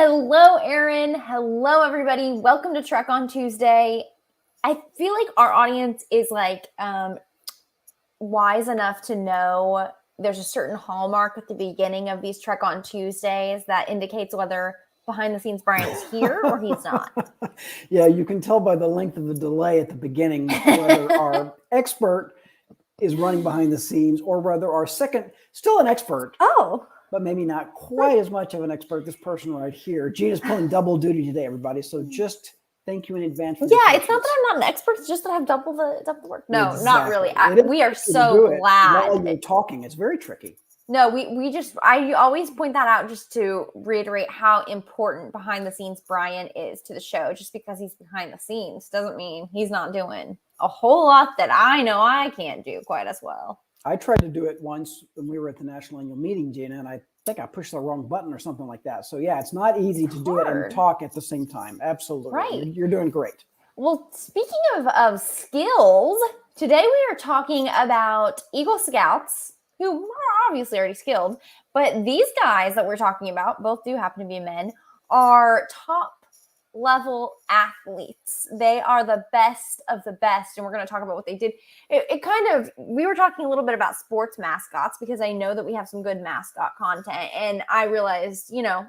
Hello, Erin. Hello, everybody. Welcome to Trek on Tuesday. I feel like our audience is wise enough to know there's a certain hallmark at the beginning of these Trek on Tuesdays that indicates whether behind the scenes Brian's here or he's not. Yeah, you can tell by the length of the delay at the beginning whether our expert is running behind the scenes or whether our second, still an expert. Oh. But maybe not quite as much of an expert, this person right here. Gina's pulling double duty today, everybody. So just thank you in advance for it's not that I'm not an expert, it's just that I have double the work. No, exactly. Not really. We are so glad. While you're talking, it's very tricky. No, I always point that out just to reiterate how important behind the scenes Brian is to the show. Just because he's behind the scenes doesn't mean he's not doing a whole lot that I know I can't do quite as well. I tried to do it once when we were at the National Annual Meeting, Gina, and I think I pushed the wrong button or something like that. So yeah, it's not easy to do it and talk at the same time. Absolutely. Right. You're doing great. Well, speaking of skills, today we are talking about Eagle Scouts, who are obviously already skilled, but these guys that we're talking about, both do happen to be men, are top level athletes. They are the best of the best, and we're going to talk about what they did. We were talking a little bit about sports mascots because I know that we have some good mascot content, and I realized, I'm not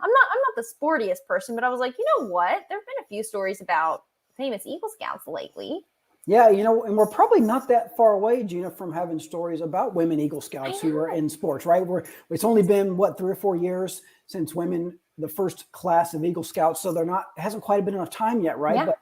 the sportiest person, but I was like, you know what? There have been a few stories about famous Eagle Scouts lately. Yeah, and we're probably not that far away, Gina, from having stories about women Eagle Scouts who are in sports, right? It's only been 3 or 4 years since women, the first class of Eagle Scouts, so hasn't quite been enough time yet, right? Yeah. But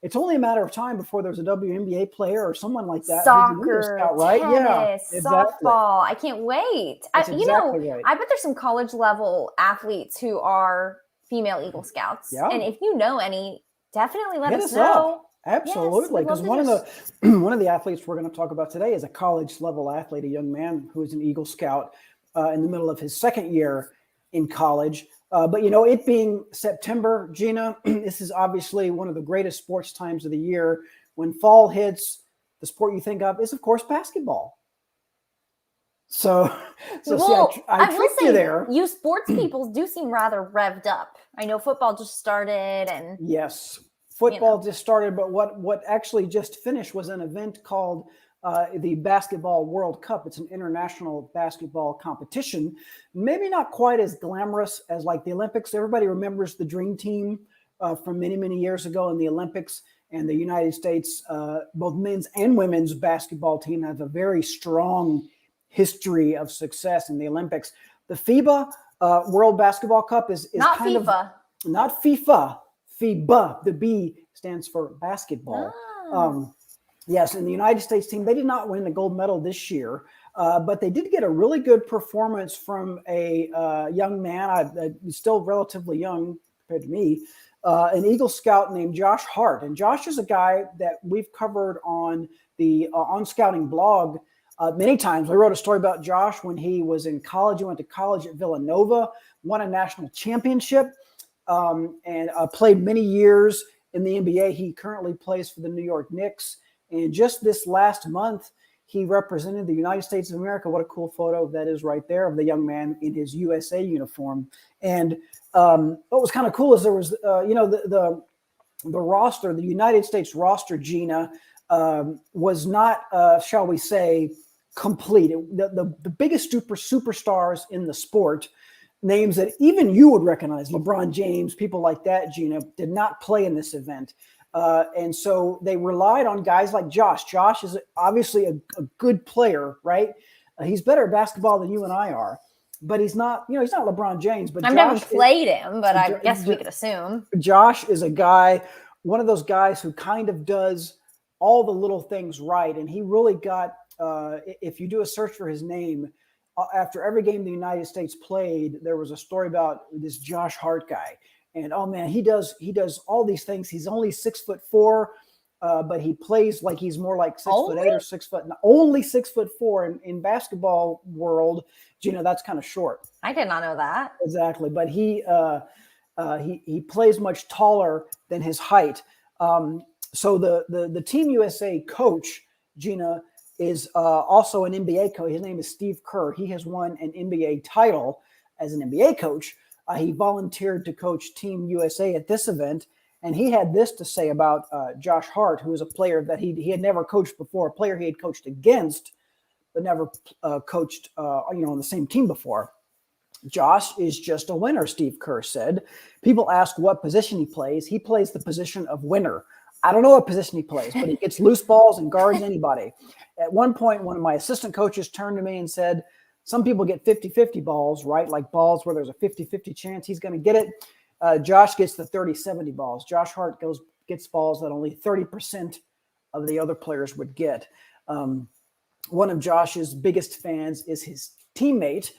it's only a matter of time before there's a WNBA player or someone like that. Soccer, Scout, right? tennis, exactly. softball. I can't wait. That's exactly right. I bet there's some college level athletes who are female Eagle Scouts. Yeah. And if you know any, definitely let us know. Up. Absolutely, because one of the athletes we're going to talk about today is a college level athlete, a young man who is an Eagle Scout in the middle of his second year in college. But it being September, Gina, this is obviously one of the greatest sports times of the year. When fall hits, the sport you think of is, of course, basketball. I tricked you there. You sports people do seem rather revved up. I know football just started, and yes. Football just started, but what actually just finished was an event called the Basketball World Cup. It's an international basketball competition. Maybe not quite as glamorous as like the Olympics. Everybody remembers the Dream Team from many, many years ago in the Olympics. And the United States, both men's and women's basketball team have a very strong history of success in the Olympics. The FIBA World Basketball Cup is not kind FIFA. Not FIFA. FIBA, the B stands for basketball. Yes, and the United States team, they did not win the gold medal this year, but they did get a really good performance from a young man, still relatively young compared to me, an Eagle Scout named Josh Hart. And Josh is a guy that we've covered on the On Scouting blog many times. We wrote a story about Josh when he was in college. He went to college at Villanova, won a national championship, and played many years in the NBA. He currently plays for the New York Knicks. And just this last month, he represented the United States of America. What a cool photo that is right there of the young man in his USA uniform. And what was kind of cool is there was, the roster, the United States roster, Gina, was not, shall we say, complete. The biggest superstars in the sport, names that even you would recognize, LeBron James, people like that, Gina, did not play in this event. And so they relied on guys like Josh. Josh is obviously a good player, right? He's better at basketball than you and I are, but he's not LeBron James. But I've never played him, but I guess we could assume. Josh is a guy, one of those guys who kind of does all the little things right. And he really got, if you do a search for his name, after every game the United States played, there was a story about this Josh Hart guy. And oh man, he does all these things. He's only 6'4", but he plays like he's more like 6'8" or 6 foot. Only 6'4" in basketball world. Gina, that's kind of short. I did not know that. Exactly, but he plays much taller than his height. So the Team USA coach, Gina, is also an NBA coach. His name is Steve Kerr. He has won an NBA title as an NBA coach. He volunteered to coach Team USA at this event. And he had this to say about Josh Hart, who was a player that he had never coached before, a player he had coached against, but never coached on the same team before. Josh is just a winner, Steve Kerr said. People ask what position he plays. He plays the position of winner. I don't know what position he plays, but he gets loose balls and guards anybody. At one point, one of my assistant coaches turned to me and said, some people get 50-50 balls, right? Like balls where there's a 50-50 chance he's going to get it. Josh gets the 30-70 balls. Josh Hart gets balls that only 30% of the other players would get. One of Josh's biggest fans is his teammate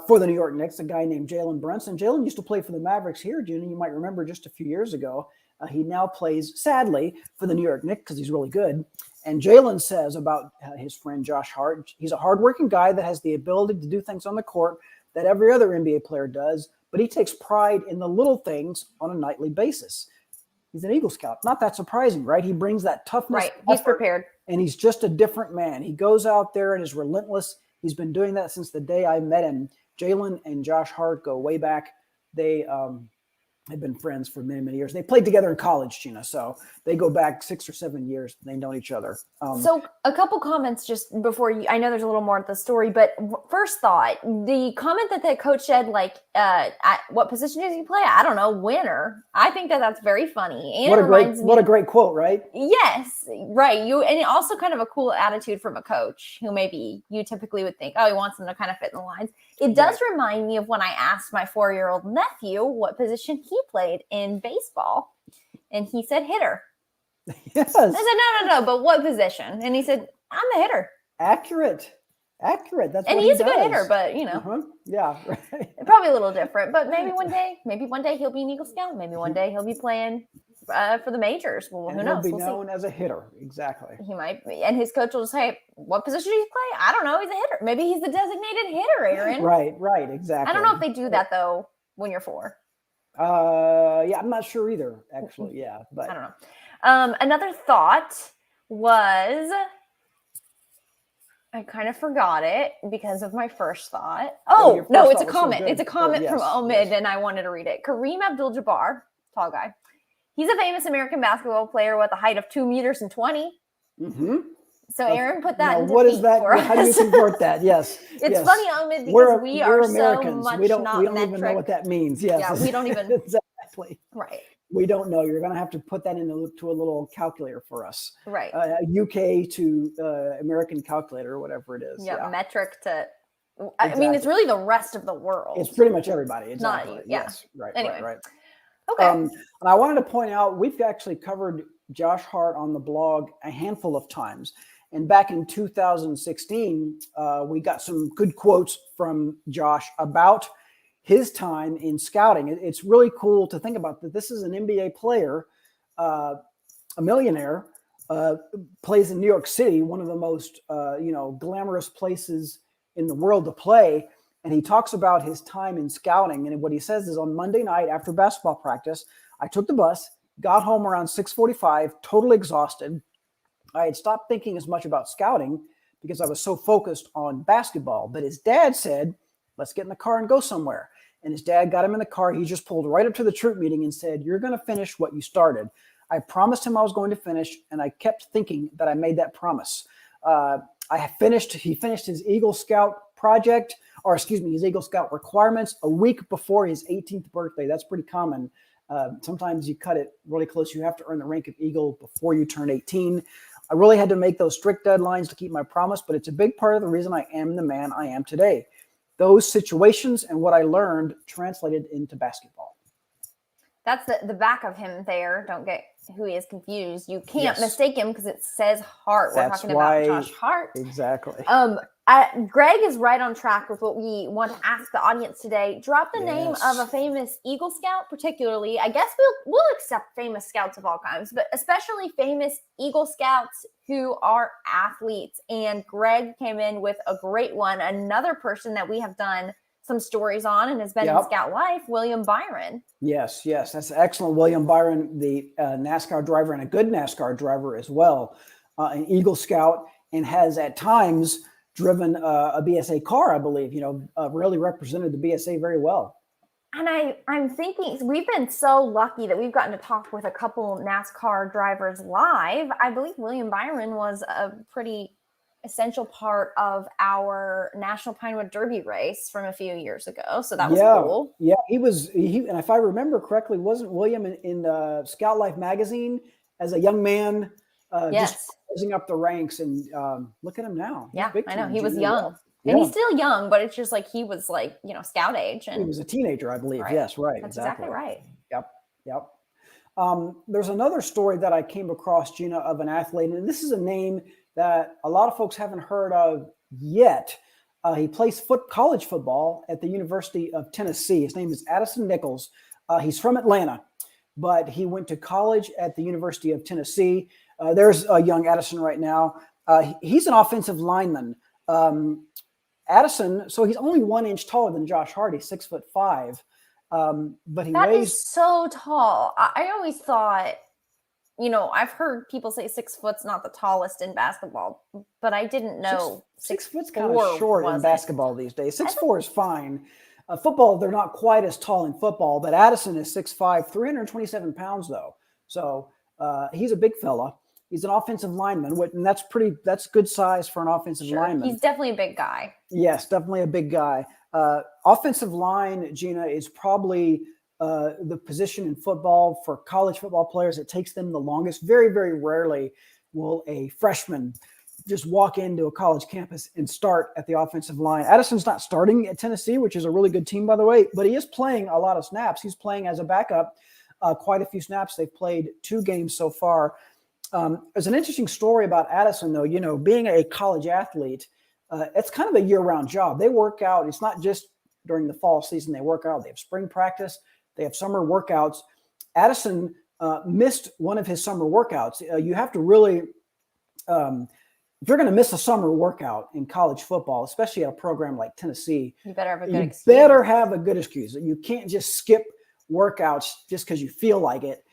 for the New York Knicks, a guy named Jalen Brunson. Jalen used to play for the Mavericks here, June, you might remember just a few years ago. He now plays, sadly, for the New York Knicks because he's really good. And Jalen says about his friend Josh Hart, he's a hardworking guy that has the ability to do things on the court that every other NBA player does, but he takes pride in the little things on a nightly basis. He's an Eagle Scout. Not that surprising, right? He brings that toughness. Right. He's prepared. And he's just a different man. He goes out there and is relentless. He's been doing that since the day I met him. Jalen and Josh Hart go way back. They have been friends for many, many years. They played together in college, Gina. So they go back 6 or 7 years. They know each other. So a couple comments just before I know there's a little more at the story, but first thought, the comment that the coach said, like, at what position does he play? I don't know, winner. I think that's very funny. And what a great quote, right? Yes, right. And also kind of a cool attitude from a coach who maybe you typically would think, oh, he wants them to kind of fit in the lines. It does remind me of when I asked my 4-year-old nephew what position he played in baseball. And he said hitter. Yes. I said, no, but what position? And he said, I'm the hitter. Accurate. That's and what he's he a good does. hitter, but Yeah, right. Probably a little different. But maybe one day he'll be an Eagle Scout. Maybe one day he'll be playing for the majors. Well, who knows? He'll be known as a hitter. Exactly. He might be. And his coach will say, what position do you play? I don't know. He's a hitter. Maybe he's the designated hitter, Aaron. Right. Exactly. I don't know if they do that, though, when you're 4. Yeah, I'm not sure either, actually. Yeah, but I don't know. Another thought was, I kind of forgot it because of my first thought. Oh, no, it's a comment. It's a comment from Omid, and I wanted to read it. Kareem Abdul-Jabbar, tall guy. He's a famous American basketball player with a height of 2 meters and 20. Mm-hmm. So Aaron put that into what is feet that? for us. How do you convert that? Yes. It's funny, Omid, because we are Americans. so much we don't not even know what that means. Yes. Yeah, we don't even. Exactly. Right. We don't know. You're going to have to put that into a little calculator for us. Right. UK to American calculator or whatever it is. Yeah. Metric to. I mean, it's really the rest of the world. It's pretty much everybody. Exactly. Not, yeah. Yes. Right. Anyway. Right. Okay. And I wanted to point out, we've actually covered Josh Hart on the blog a handful of times. And back in 2016, we got some good quotes from Josh about his time in scouting. It's really cool to think about that. This is an NBA player, a millionaire, plays in New York City, one of the most, glamorous places in the world to play. And he talks about his time in scouting. And what he says is, on Monday night after basketball practice, I took the bus, got home around 6:45, totally exhausted. I had stopped thinking as much about scouting because I was so focused on basketball. But his dad said, let's get in the car and go somewhere. And his dad got him in the car. He just pulled right up to the troop meeting and said, you're going to finish what you started. I promised him I was going to finish, and I kept thinking that I made that promise. He finished his Eagle Scout project, his Eagle Scout requirements a week before his 18th birthday. That's pretty common. Sometimes you cut it really close. You have to earn the rank of Eagle before you turn 18. I really had to make those strict deadlines to keep my promise, but it's a big part of the reason I am the man I am today. Those situations and what I learned translated into basketball. That's the back of him there. Don't get who he is confused. You can't mistake him because it says Hart. We're talking about Josh Hart. Exactly. Greg is right on track with what we want to ask the audience today. Drop the name of a famous Eagle Scout, particularly. I guess we'll accept famous scouts of all kinds, but especially famous Eagle Scouts who are athletes. And Greg came in with a great one. Another person that we have done some stories on and has been in Scout life, William Byron. Yes, that's excellent. William Byron, the NASCAR driver and a good NASCAR driver as well, an Eagle Scout, and has at times driven a BSA car, I believe, really represented the BSA very well. And I'm thinking we've been so lucky that we've gotten to talk with a couple NASCAR drivers live. I believe William Byron was a pretty essential part of our National Pinewood Derby race from a few years ago. So that was cool. Yeah, he was. And if I remember correctly, wasn't William in Scout Life magazine as a young man, Yes. just rising up the ranks? And look at him now. He's Yeah, big I know. time, He was Gina. young. Yeah. And he's still young, but it's just like he was like, scout age. He And was a teenager, I believe. Right. Yes, right. That's exactly right. Yep. There's another story that I came across, Gina, of an athlete, and this is a name that a lot of folks haven't heard of yet. He plays college football at the University of Tennessee. His name is Addison Nichols. He's from Atlanta, but he went to college at the University of Tennessee. There's a young Addison right now. He's an offensive lineman. Addison, so he's only 1 inch taller than Josh Hardy, 6'5". But he That weighs is so tall. I always thought, I've heard people say 6 foot's not the tallest in basketball, but I didn't know 6 foot's kind of short in wasn't. basketball these days. 6'4" is fine. Football, they're not quite as tall in football, but Addison is 6'5", 327 pounds though. So he's a big fella. He's an offensive lineman, and that's good size for an offensive lineman. He's definitely a big guy. Yes, definitely a big guy. Offensive line, Gina, is probably the position in football for college football players. It takes them the longest. Very, very rarely will a freshman just walk into a college campus and start at the offensive line. Addison's not starting at Tennessee, which is a really good team, by the way, but he is playing a lot of snaps. He's playing as a backup, quite a few snaps. They've played 2 games so far. There's an interesting story about Addison, though. Being a college athlete, it's kind of a year-round job. They work out. It's not just during the fall season they work out. They have spring practice. They have summer workouts. Addison missed one of his summer workouts. You have to really, if you're going to miss a summer workout in college football, especially at a program like Tennessee, you better have a good excuse. Better have a good excuse. You can't just skip workouts just because you feel like it.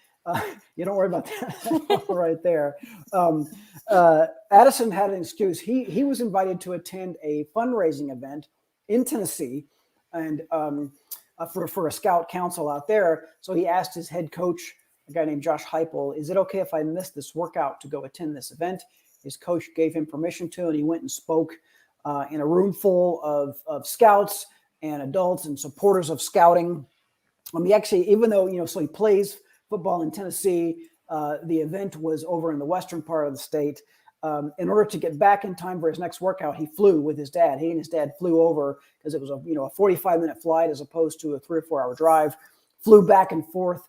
You don't worry about that right there. Addison had an excuse. He was invited to attend a fundraising event in Tennessee, and for a scout council out there. So he asked his head coach, a guy named Josh Heupel, "Is it okay if I miss this workout to go attend this event?" His coach gave him permission to, and he went and spoke in a room full of scouts and adults and supporters of scouting. He actually, even though so he plays football in Tennessee. The event was over in the western part of the state. In order to get back in time for his next workout, he flew with his dad. He and his dad flew over because it was a 45-minute flight as opposed to a 3 or 4 hour drive. Flew back and forth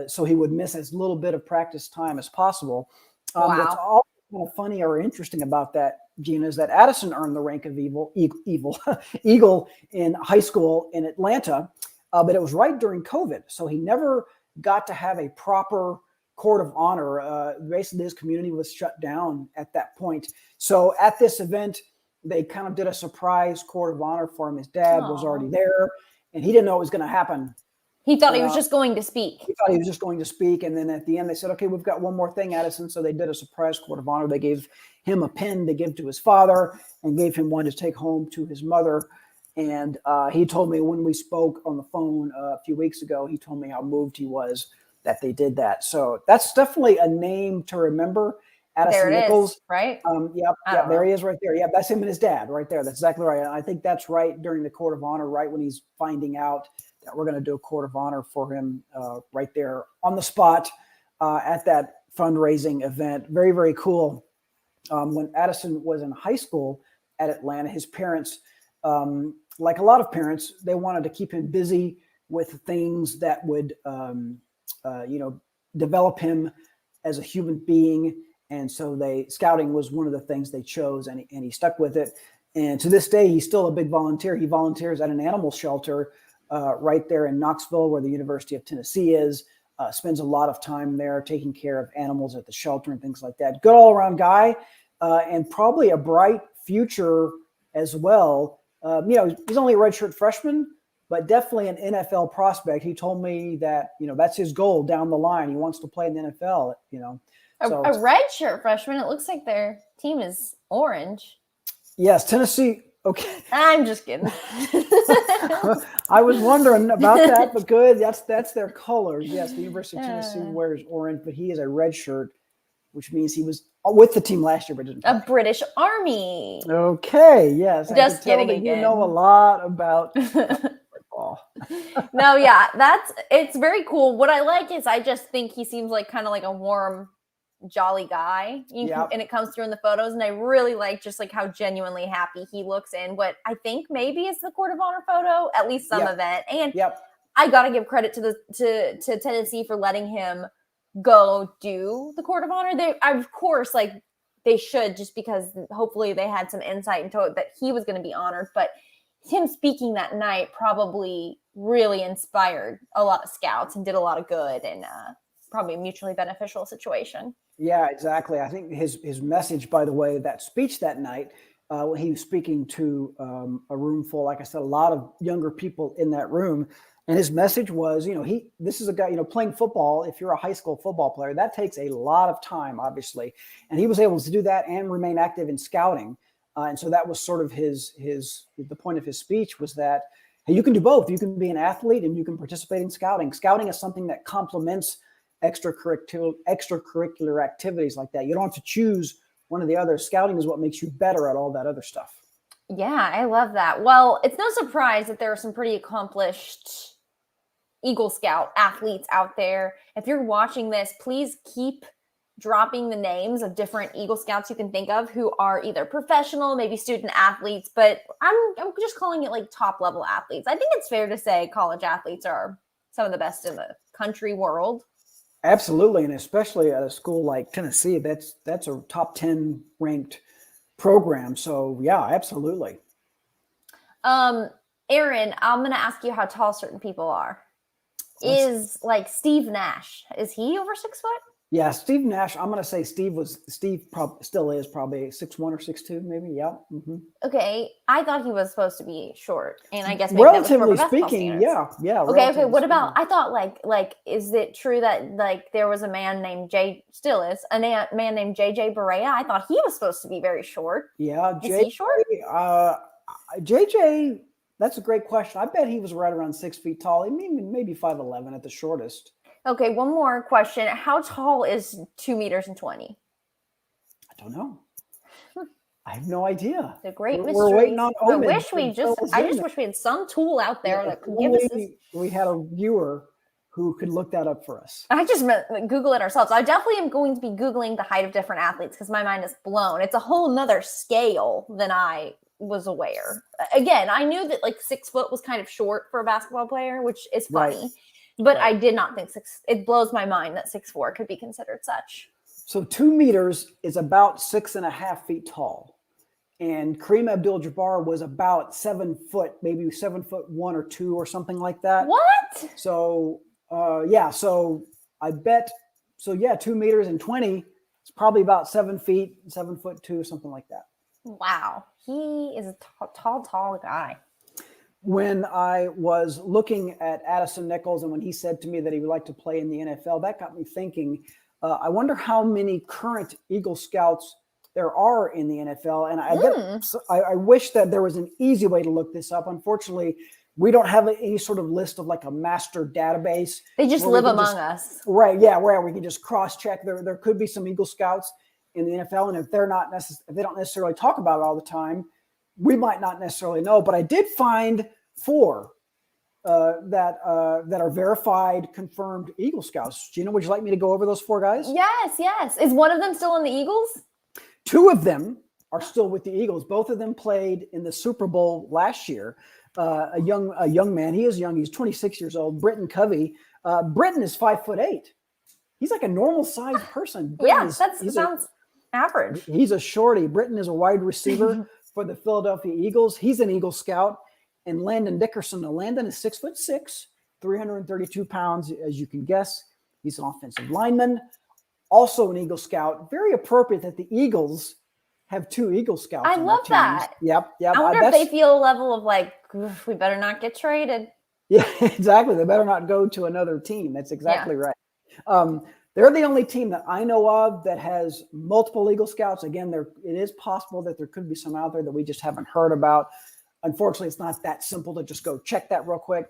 so he would miss as little bit of practice time as possible. What's all kind of funny or interesting about that, Gina, is that Addison earned the rank of Eagle in high school in Atlanta, but it was right during COVID, so he never got to have a proper court of honor. Basically, his community was shut down at that point. So at this event, they kind of did a surprise court of honor for him. His dad was already there, and he didn't know it was going to happen. He thought he was just going to speak. He thought he was just going to speak. And then at the end, they said, "Okay, we've got one more thing, Addison." So they did a surprise court of honor. They gave him a pen to give to his father and gave him one to take home to his mother. And he told me when we spoke on the phone a few weeks ago, he told me how moved he was that they did that. So that's definitely a name to remember. Addison Nichols, right? Yeah, there he is right there. Yeah, that's him and his dad right there. That's exactly right. I think that's right during the court of honor, right when he's finding out that we're going to do a court of honor for him right there on the spot at that fundraising event. Very, very cool. When Addison was in high school at Atlanta, his parents, like a lot of parents, they wanted to keep him busy with things that would, develop him as a human being. And so scouting was one of the things they chose, and he stuck with it. And to this day, he's still a big volunteer. He volunteers at an animal shelter right there in Knoxville, where the University of Tennessee is. Spends a lot of time there taking care of animals at the shelter and things like that. Good all-around guy, and probably a bright future as well. He's only a redshirt freshman, but definitely an NFL prospect. He told me that, that's his goal down the line. He wants to play in the NFL, A redshirt freshman. It looks like their team is orange. Yes, Tennessee. Okay. I'm just kidding. I was wondering about that, but good. That's their colors. Yes, the University of Tennessee wears orange, but he is a red shirt, which means he was with the team last year, but didn't play. A British Army. Okay, yes. Just I can tell kidding that again. you know a lot about football. No, yeah, it's very cool. What I like is I just think he seems like kind of like a warm, jolly guy. And it comes through in the photos. And I really like just like how genuinely happy he looks in what I think maybe is the Court of Honor photo, at least some event. And I got to give credit to Tennessee for letting him go do the Court of Honor. They, of course, like they should, just because hopefully they had some insight into it that he was going to be honored. But him speaking that night probably really inspired a lot of scouts and did a lot of good, and probably a mutually beneficial situation. Yeah, exactly. I think his message, by the way, that speech that night, when he was speaking to a room full, like I said, a lot of younger people in that room. And his message was, this is a guy, playing football. If you're a high school football player, that takes a lot of time, obviously. And he was able to do that and remain active in scouting. And so that was sort of the point of his speech was that, hey, you can do both. You can be an athlete and you can participate in scouting. Scouting is something that complements extracurricular activities like that. You don't have to choose one or the other. Scouting is what makes you better at all that other stuff. Yeah, I love that. Well, it's no surprise that there are some pretty accomplished Eagle Scout athletes out there. If you're watching this, please keep dropping the names of different Eagle Scouts you can think of who are either professional, maybe student athletes, but I'm just calling it like top level athletes. I think it's fair to say college athletes are some of the best in the country world. Absolutely, and especially at a school like Tennessee, that's a top 10 ranked program. So yeah, absolutely. Aaron, I'm going to ask you how tall certain people are. Is like Steve Nash, is he over 6 foot? Yeah, Steve Nash. I'm going to say Steve still is probably 6'1" or 6'2", maybe. Yeah. Mm-hmm. Okay, I thought he was supposed to be short, and I guess maybe relatively speaking, yeah. Okay. What about? I thought like, is it true that like there was a man named man named JJ Barea? I thought he was supposed to be very short. Yeah, is he short? JJ. That's a great question. I bet he was right around 6 feet tall. Maybe 5'11" at the shortest. Okay, one more question. How tall is 2 meters and 20? I don't know. I have no idea. The great mystery. We're waiting on Omen. I just wish we had some tool out there that could give us this. We had a viewer who could look that up for us. I just Google it ourselves. I definitely am going to be Googling the height of different athletes because my mind is blown. It's a whole nother scale than I was aware. Again, I knew that like 6 foot was kind of short for a basketball player, which is funny. Right. But I did not think it blows my mind that 6'4" could be considered such. So 2 meters is about 6.5 feet tall. And Kareem Abdul-Jabbar was about 7 foot, maybe 7'1" or 2 or something like that. What? So, so I bet, 2 meters and 20, it's probably about 7 feet, 7'2", something like that. Wow. He is a tall guy. When I was looking at Addison Nichols and when he said to me that he would like to play in the NFL, that got me thinking, I wonder how many current Eagle Scouts there are in the NFL. And I wish that there was an easy way to look this up. Unfortunately, we don't have any sort of list of like a master database. They just live among us. Right. Yeah. Where we can just cross-check. There could be some Eagle Scouts in the NFL. And if they don't necessarily talk about it all the time, we might not necessarily know. But I did find 4 that are verified, confirmed Eagle Scouts. Gina, would you like me to go over those 4 guys? Yes. Is one of them still in the Eagles? 2 of them are still with the Eagles. Both of them played in the Super Bowl last year. A young man. He is young. He's 26 years old. Britton Covey. Britton is 5'8". He's like a normal sized person. Sounds average. He's a shorty. Britton is a wide receiver for the Philadelphia Eagles. He's an Eagle Scout. And Landon Dickerson. Now, Landon is 6'6", 332 pounds, as you can guess. He's an offensive lineman, also an Eagle Scout. Very appropriate that the Eagles have 2 Eagle Scouts. I love that. Yep. I wonder if they feel a level of like, we better not get traded. Yeah, exactly. They better not go to another team. That's exactly right. They're the only team that I know of that has multiple Eagle Scouts. Again, it is possible that there could be some out there that we just haven't heard about. Unfortunately, it's not that simple to just go check that real quick.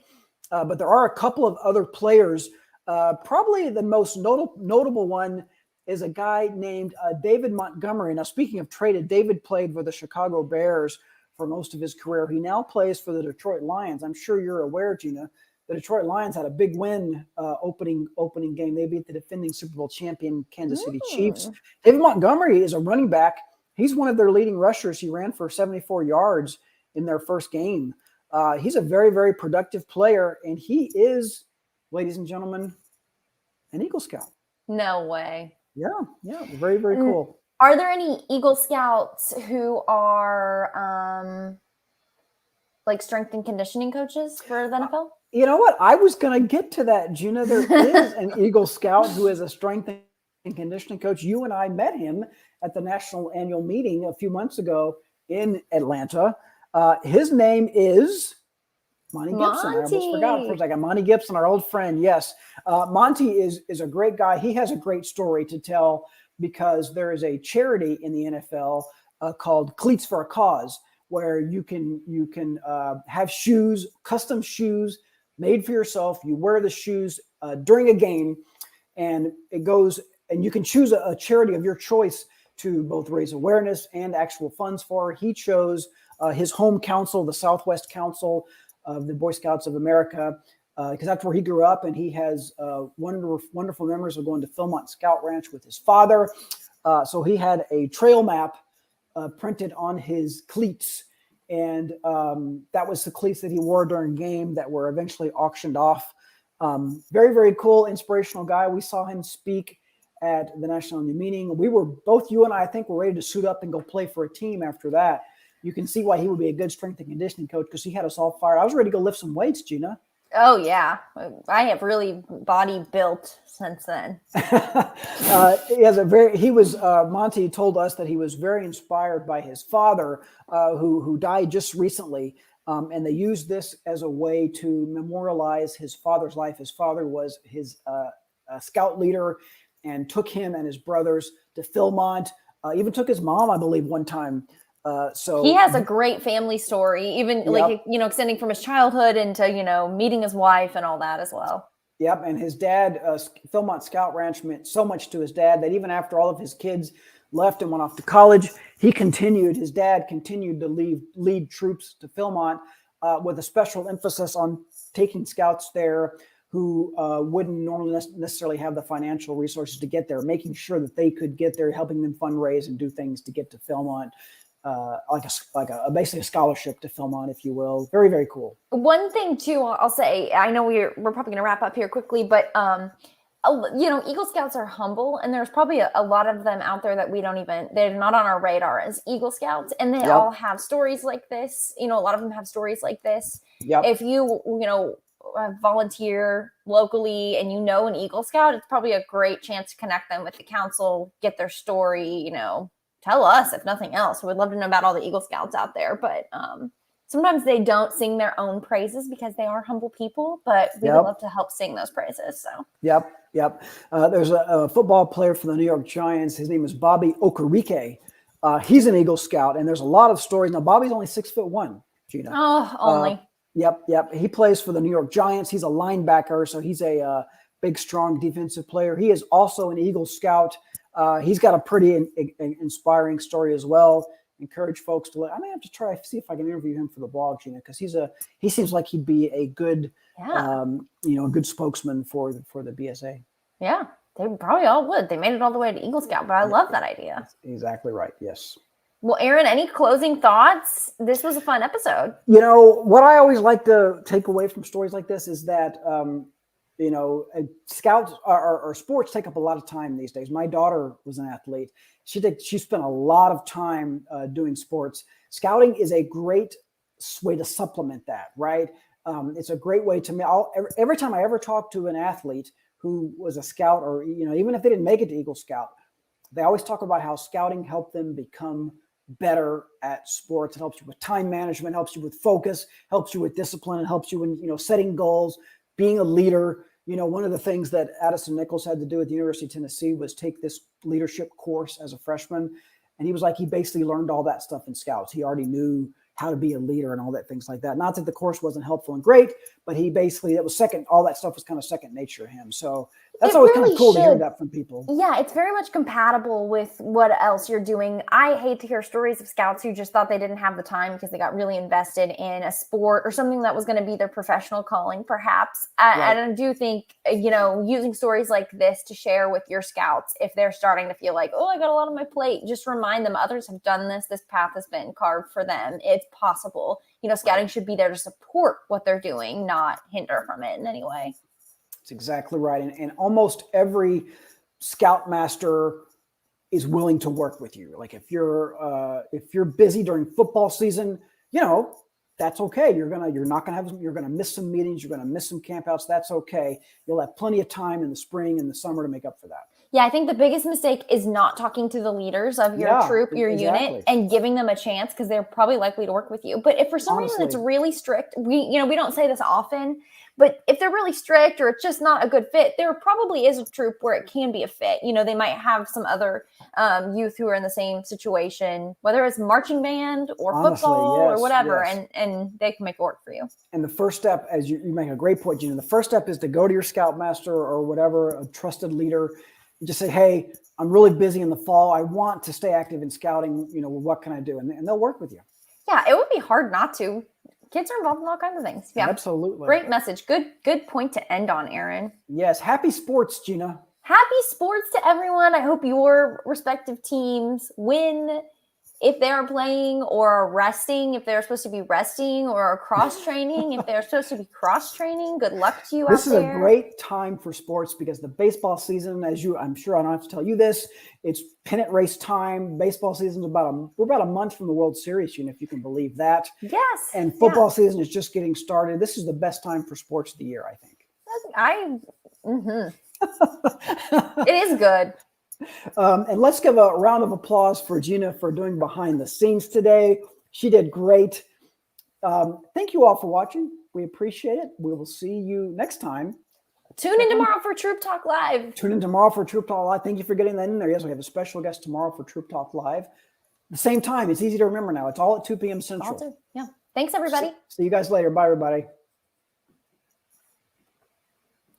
But there are a couple of other players. Probably the most notable one is a guy named David Montgomery. Now, speaking of traded, David played for the Chicago Bears for most of his career. He now plays for the Detroit Lions. I'm sure you're aware, Gina. The Detroit Lions had a big win opening game. They beat the defending Super Bowl champion Kansas City Chiefs. David Montgomery is a running back. He's one of their leading rushers. He ran for 74 yards in their first game. He's a very, very productive player, and he is, ladies and gentlemen, an Eagle Scout. No way. Yeah, very, very cool. Are there any Eagle Scouts who are like strength and conditioning coaches for the NFL? You know what? I was going to get to that, Gina. There is an Eagle Scout who is a strength and conditioning coach. You and I met him at the national annual meeting a few months ago in Atlanta. His name is Monty Gibson. I almost forgot for a second. Monty Gibson, our old friend. Yes. Monty is a great guy. He has a great story to tell because there is a charity in the NFL called Cleats for a Cause, where you can have shoes, custom shoes made for yourself. You wear the shoes during a game, and it goes, and you can choose a charity of your choice to both raise awareness and actual funds for. He chose his home council, the Southwest Council of the Boy Scouts of America, because that's where he grew up, and he has wonderful memories of going to Philmont Scout Ranch with his father. So he had a trail map printed on his cleats, and that was the cleats that he wore during game that were eventually auctioned off. Very, very cool, inspirational guy. We saw him speak at the national meeting. We were both, you and I think, were ready to suit up and go play for a team after that. You can see why he would be a good strength and conditioning coach, because he had us all fired. I was ready to go lift some weights, Gina. Oh, yeah. I have really body built since then. Monty told us that he was very inspired by his father, who died just recently. And they used this as a way to memorialize his father's life. His father was his scout leader and took him and his brothers to Philmont, even took his mom, I believe, one time. So he has a great family story, even extending from his childhood into, meeting his wife and all that as well. Yep. And his dad, Philmont Scout Ranch, meant so much to his dad that even after all of his kids left and went off to college, his dad continued to lead troops to Philmont with a special emphasis on taking scouts there who wouldn't normally necessarily have the financial resources to get there, making sure that they could get there, helping them fundraise and do things to get to Philmont. Basically a scholarship to Philmont, if you will. Very, very cool. One thing too, I'll say, I know we're probably going to wrap up here quickly, but Eagle Scouts are humble, and there's probably a lot of them out there that they're not on our radar as Eagle Scouts, and they all have stories like this. A lot of them have stories like this. Yep. If you volunteer locally and an Eagle Scout, it's probably a great chance to connect them with the council, get their story, tell us if nothing else. We'd love to know about all the Eagle Scouts out there, but sometimes they don't sing their own praises because they are humble people, but we would love to help sing those praises. So Yep. There's a football player for the New York Giants. His name is Bobby Okereke. He's an Eagle Scout, and there's a lot of stories. Now, Bobby's only 6'1", Gina. Oh, only. Yep. He plays for the New York Giants. He's a linebacker, so he's a big, strong defensive player. He is also an Eagle Scout. He's got a pretty inspiring story as well. Encourage folks to I may have to see if I can interview him for the blog, Gina, because he seems like he'd be a good, a good spokesman for the BSA. Yeah, they probably all would. They made it all the way to Eagle Scout, but I love that idea. That's exactly right. Yes. Well, Aaron, any closing thoughts? This was a fun episode. What I always like to take away from stories like this is that, scouts or sports take up a lot of time these days. My daughter was an athlete. She spent a lot of time doing sports. Scouting is a great way to supplement that, right? It's a great way to every time I ever talk to an athlete who was a scout, or even if they didn't make it to Eagle Scout, they always talk about how scouting helped them become better at sports. It helps you with time management, helps you with focus, helps you with discipline, it helps you in setting goals, being a leader. one of the things that Addison Nichols had to do at the University of Tennessee was take this leadership course as a freshman. And he was like, he basically learned all that stuff in Scouts. He already knew how to be a leader and all that things like that. Not that the course wasn't helpful and great, but he basically, all that stuff was kind of second nature to him. So that's always kind of cool to hear that from people. Yeah, it's very much compatible with what else you're doing. I hate to hear stories of scouts who just thought they didn't have the time because they got really invested in a sport or something that was going to be their professional calling, perhaps. And I do think, using stories like this to share with your scouts, if they're starting to feel like, oh, I got a lot on my plate, just remind them others have done this. This path has been carved for them. It's possible. Scouting should be there to support what they're doing, not hinder from it in any way. That's exactly right. And almost every Scoutmaster is willing to work with you. Like if you're busy during football season, that's okay. You're gonna miss some meetings, you're gonna miss some campouts. That's okay. You'll have plenty of time in the spring and the summer to make up for that. Yeah, I think the biggest mistake is not talking to the leaders of your troop, your unit, and giving them a chance because they're probably likely to work with you. But if for some reason it's really strict, we don't say this often, but if they're really strict or it's just not a good fit, there probably is a troop where it can be a fit. They might have some other youth who are in the same situation, whether it's marching band or football or whatever, and they can make it work for you. And the first step, as you make a great point, Gina, the first step is to go to your Scoutmaster or whatever, a trusted leader. Just say, hey, I'm really busy in the fall. I want to stay active in scouting. What can I do? And they'll work with you. Yeah, it would be hard not to. Kids are involved in all kinds of things. Yeah, absolutely. Great message. Good point to end on, Aaron. Yes. Happy sports, Gina. Happy sports to everyone. I hope your respective teams win if they're playing or resting, if they're supposed to be resting, or cross-training, if they're supposed to be cross-training. Good luck to you out there. This is a great time for sports because the baseball season, I'm sure I don't have to tell you this, it's pennant race time. Baseball season is we're about a month from the World Series, if you can believe that. Yes. And football season is just getting started. This is the best time for sports of the year, I think. It is good. And let's give a round of applause for Gina for doing behind the scenes today. She did great. Thank you all for watching. We appreciate it. We will see you next time. Tune in tomorrow for Troop Talk Live. Tune in tomorrow for Troop Talk Live. Thank you for getting that in there. Yes, we have a special guest tomorrow for Troop Talk Live. The same time. It's easy to remember now. It's all at 2 p.m. Central. Yeah. Thanks, everybody. See you guys later. Bye, everybody.